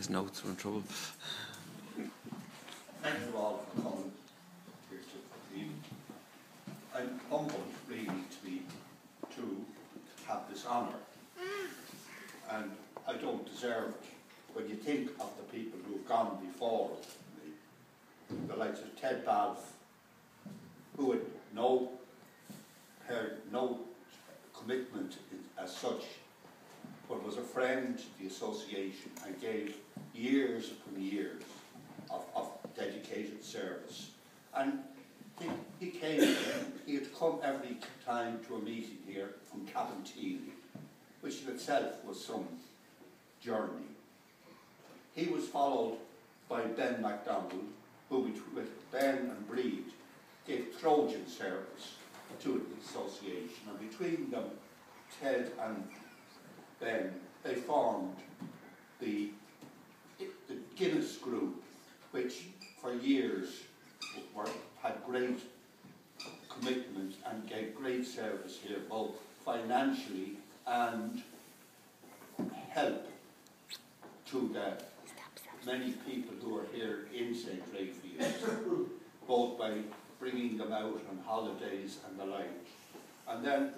his notes are in trouble. Thank you all for coming here to the evening. I'm humbled really to have this honour, and I don't deserve it. When you think of the people who have gone before me, the likes of Ted Balfe, who had no commitment as such, but was a friend to the association and gave years upon years of dedicated service. And he had come every time to a meeting here from Cabinteely, which in itself was some journey. He was followed by Ben MacDonald, who with Ben and Breed gave Trojan service to the association, and between them, Ted and Ben, they formed the Guinness Group, which for years had great commitment and gave great service here, both financially and help to the many people who are here in St. Raphaels, both by bringing them out on holidays and the like. And then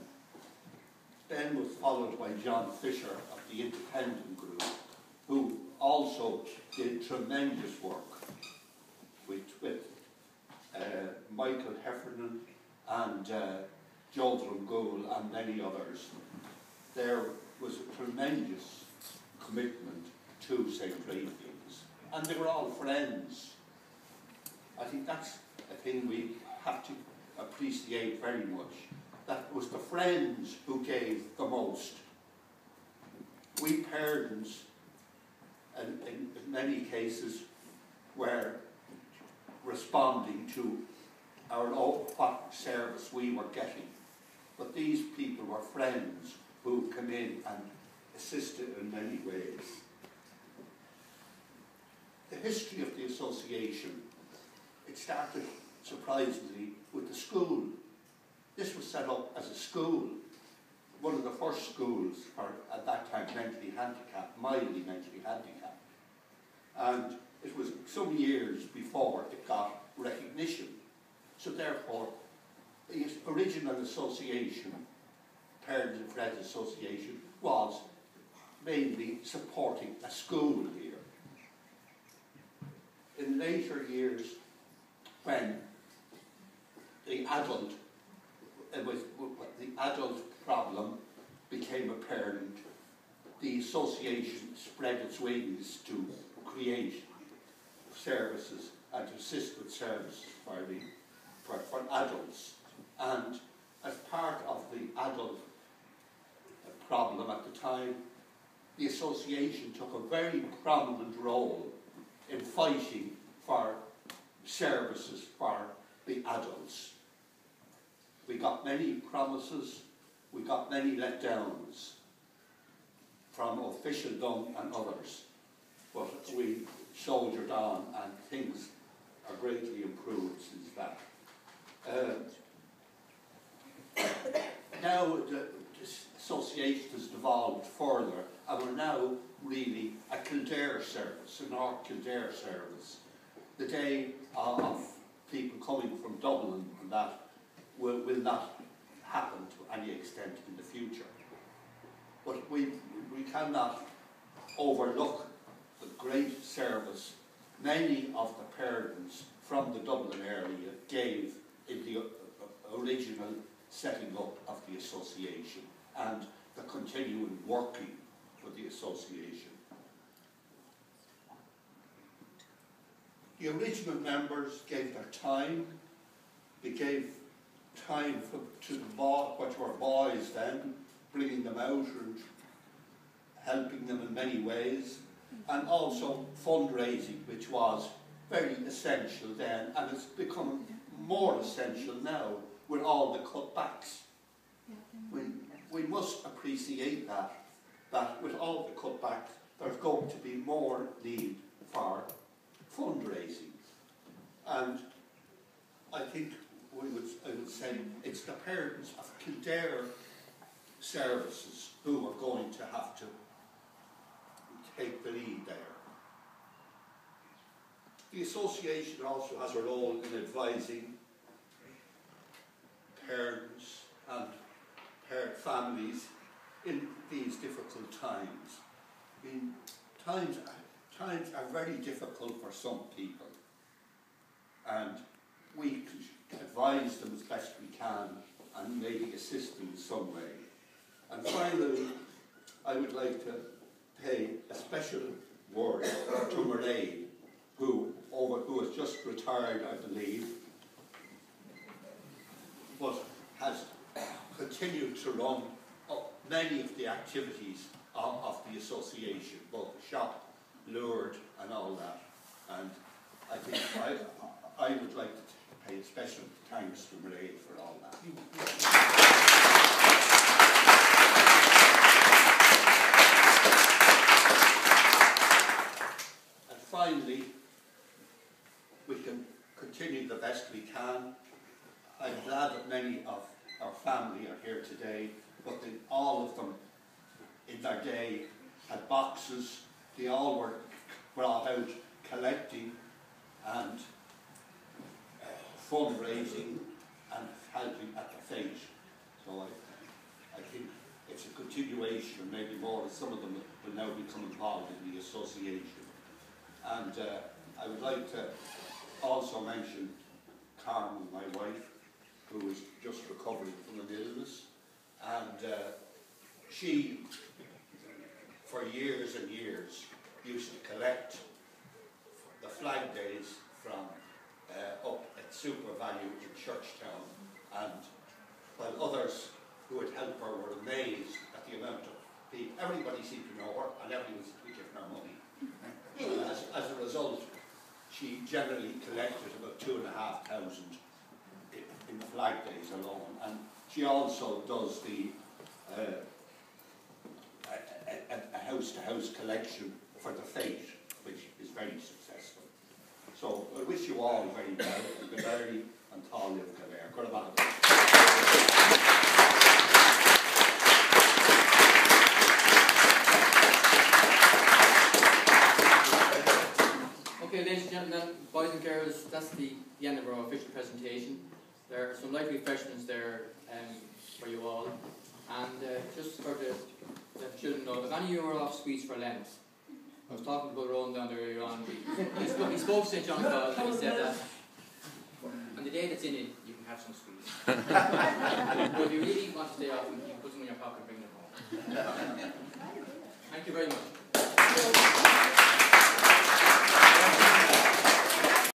Ben was followed by John Fisher of the Independent Group, who also did tremendous work with Michael Heffernan and Joe Drumgoole and many others. There was a tremendous commitment to St. Raphaels, and they were all friends. I think that's a thing we have to appreciate very much. That was the friends who gave the most. We parents, in many cases, were responding to what service we were getting. But these people were friends who came in and assisted in many ways. The history of the association, it started surprisingly with the school. This was set up as a school, one of the first schools for, at that time, mentally handicapped, mildly mentally handicapped. And it was some years before it got recognition. So therefore, the original association, Parents and Friends Association, was mainly supporting a school here. In later years, when the adult problem became apparent, the association spread its wings to create services and to assist with services for adults. And as part of the adult problem at the time, the association took a very prominent role in fighting for services for the adults. We got many promises, we got many letdowns from officialdom and others, but we soldiered on and things are greatly improved since that. Now this association has devolved further, and we're now really a Kildare service, a North Kildare service. The day of people coming from Dublin and that will not happen to any extent in the future. But we cannot overlook the great service many of the parents from the Dublin area gave in the original setting up of the association and the continuing working for the association. The original members gave their time. They gave time to the which were boys then, bringing them out and helping them in many ways, and also fundraising, which was very essential then, and it's become more essential now with all the cutbacks. We must appreciate that with all the cutbacks, there's going to be more need for fundraising. And I think I would say it's the parents of Kildare services who are going to have to take the lead there. The association also has a role in advising parents and parent families in these difficult times. I mean, times are very difficult for some people, and we can advise them as best we can and maybe assist them in some way. And finally, I would like to pay a special word to Mairead, who has just retired, I believe, but has continued to run many of the activities of the association, both the shop, Lourdes and all that. And I think I would like to pay special thanks to Mairead for all that. And finally, we can continue the best we can. I'm glad that many of our family are here today, but all of them in their day had boxes. They all were brought out collecting and fundraising and helping at the fete. So I think it's a continuation, maybe more, some of them will now become involved in the association. And I would like to also mention Carmen, my wife, who is just recovering from an illness, and she, for years and years, used to collect the flag days from up at Super Value in Churchtown, and while others who had helped her were amazed at the amount of people, everybody seemed to know her and everybody seemed to be giving her money. As a result, she generally collected about 2,500 in flag days alone, and she also does the a house-to-house collection for the fete, which is very successful. So I wish you all very well, and good early and Talia Kavere. Good about it. Okay, ladies and gentlemen, boys and girls, that's the end of our official presentation. There are some light refreshments there for you all. And just for the children know, if any of you are off sweets for Lent, I was talking about Rowan down there earlier on. He spoke to St. John Paul and he said that on the day that's in it, you can have some sweets. But if you really want to stay off, you can put them in your pocket and bring them home. Thank you very much.